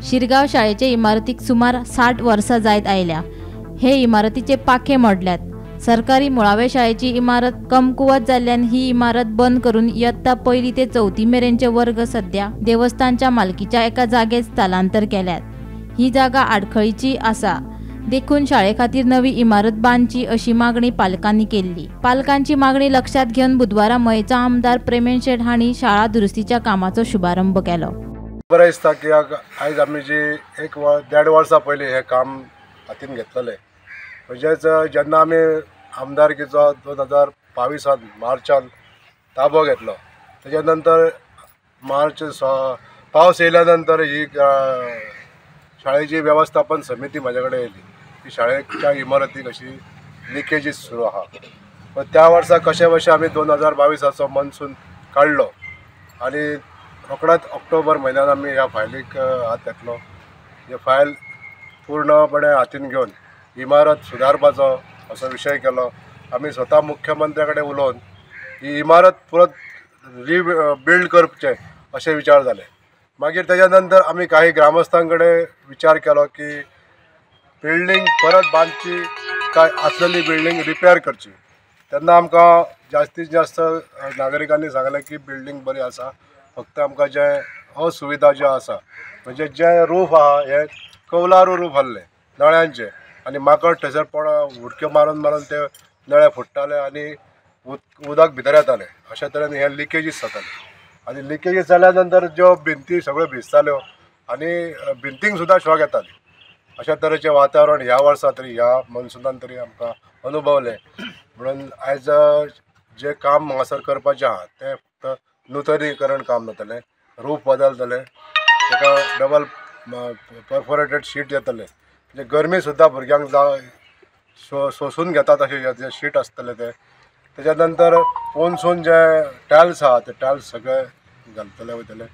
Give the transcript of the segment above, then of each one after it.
शिरगाव शाळेचे इमारतीक सुमार 60 वर्सां जायत आयल्या। हे इमारतीचे पाखे मोडल्यात। सरकारी मुळावे शाळेची इमारत कमकुवत जाल्ल्यान ही इमारत बंद करून इयत्ता 1ली ते 4थी मेरेनचे वर्ग सध्या देवस्थानच्या मालकीच्या एका जागेत स्थलांतर केल्यात। ही जागा आडखळीची आसा देखून शाळे खातीर नवी इमारत बांदची अशी मागणी पालकांनी केल्ली। पालकांची मागणी लक्षात घेवन बुधवारा मयेचो आमदार प्रेमेश शेट हांणी शाळा दुरुस्तीच्या कामाचो शुभारंभ केलो। बरें दिसता की आयज आमी जी 1-1.5 वर्सां पयलीं हें काम हातीन घेतलेलें, म्हणजेच जेन्ना आमी आमदारकीचो 2022 मार्चान ताबो घेतलो, तेच्या नंतर मार्च पावस येयल्या नंतर ही शाळेची वेवस्थापन समिती म्हाजे कडेन येयली की शाळेच्या इमारतीक अशी लिकेजीस सुरू आहा। पण त्या वर्सा कशे भशेन आमी 2022 मनसून काडलो आनी रोखडेच ऑक्टोबर म्हयन्यान आमी ह्या फायलीक हात घातलो। हे फायल पूर्णपणे हातीन घेवन इमारत सुदारपाचो असो विशय केलो। आमी स्वता मुख्यमंत्र्या कडेन उलोवन ही इमारत परत रिबिल्ड करचे अशे विचार जाले। मागीर तेच्या नंतर आमी काही ग्रामस्थां कडेन विचार केलो की बिल्डींग परत बांदची काय आसलेली बिल्डींग रिपेर करची। तेन्ना आमकां जास्तीत जास्त नागरिकांनी सांगलें की बिल्डींग बरी आसा, फक्त आमकां जे असुविधा ज्यो आसा म्हणजे जे रूफ आहा हे कौलारू रूफ आहले नळ्यांचे आनी माकड थंयसर उडक्यो मारून मारून ते नळे फुट्टाले आनी उदक भितर येतालें। अशा तरेन हे लिकेजीस जाताले आनी लिकेजीस जाल्या नंतर ज्यो भिंती सगळ्यो भिजताल्यो आनी भिंतींक सुद्दां शॉक येताली। अशा तरेचें वातावरण ह्या वर्सा तरी ह्या मनसुनान तरी आमकां अनुभवलें। म्हणून आयज जे काम हांगासर करपाचें आहा तें फक्त नूतनीकरण काम जातलें, रूफ बदलतलें, ताका डबल परफोरेटेड शीट येतलें, म्हणजे गरमी सुद्दां भुरग्यांक सोसून घेतात अशें जे शीट आसतलें तें। तेच्या नंतर पोनसून जे टायल्स आहा ते टायल्स सगळे घालतले वयतले।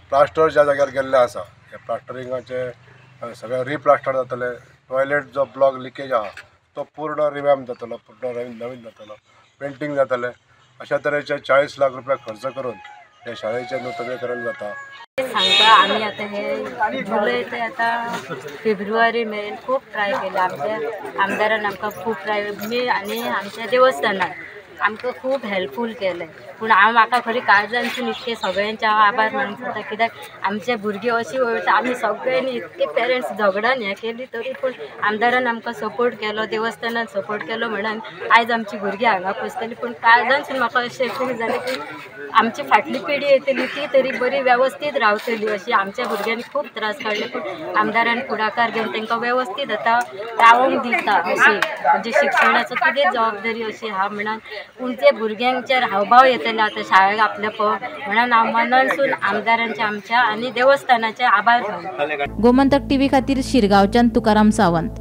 प्लास्टर ज्या जाग्यार गेल्ले आसा हे प्लास्टरिंगाचे सगळे रिप्लास्टर जातले। टॉयलेट जो ब्लॉक लिकेज आहा तो पूर्ण रिवॅम्प जातलो, पूर्ण नवीन जातलो, पेंटींग जातलें। अशा तरेचे 40 लाख रुपया खर्च करून हे शाळेचें नूतनीकरण जाता। सांगता आम्ही आता हे जुलै ते आता फेब्रुवारी मेरेन खूप ट्राय केला। आमच्या आमदारान आमकां खूप ट्राय मी आनी आमच्या देवस्थानान आमकां खूप हेल्पफूल केलें। पूण म्हाका खरी काळजांसून इतके सगळ्यांचे आभार मानूंक जाता, कित्याक आमचे भुरगीं अशी वयता आमी सगळ्यांनी इतके पेरंट्स झगडान हें केली तरी पूण आमदारान आमकां सपोर्ट केलो, देवस्थानान सपोर्ट केलो म्हणून आयज आमची भुरगीं हांगा पोसतली। पूण काळजांसून म्हाका अशें फील जालें की आमची फाटली पिढी येतली ती तरी बरी वेवस्थीत रावतली। अशी आमच्या भुरग्यांनी खूप त्रास काडले पूण आमदारान फुडाकार घेवन तांकां वेवस्थीत आतां रावंक दिता अशी, म्हणजे शिक्षणाचो कितें जबाबदारी अशी आहा म्हणून। पूण ते भुरग्यांचेर हावभाव येतले आतां शाळेक आपल्या म्हणून हांव मनानसून आमदारांचे आमच्या आनी देवस्थानाचे आभार मानता। गोमंतक टीव्ही खातीर शिरगांवच्यान तुकाराम सावंत।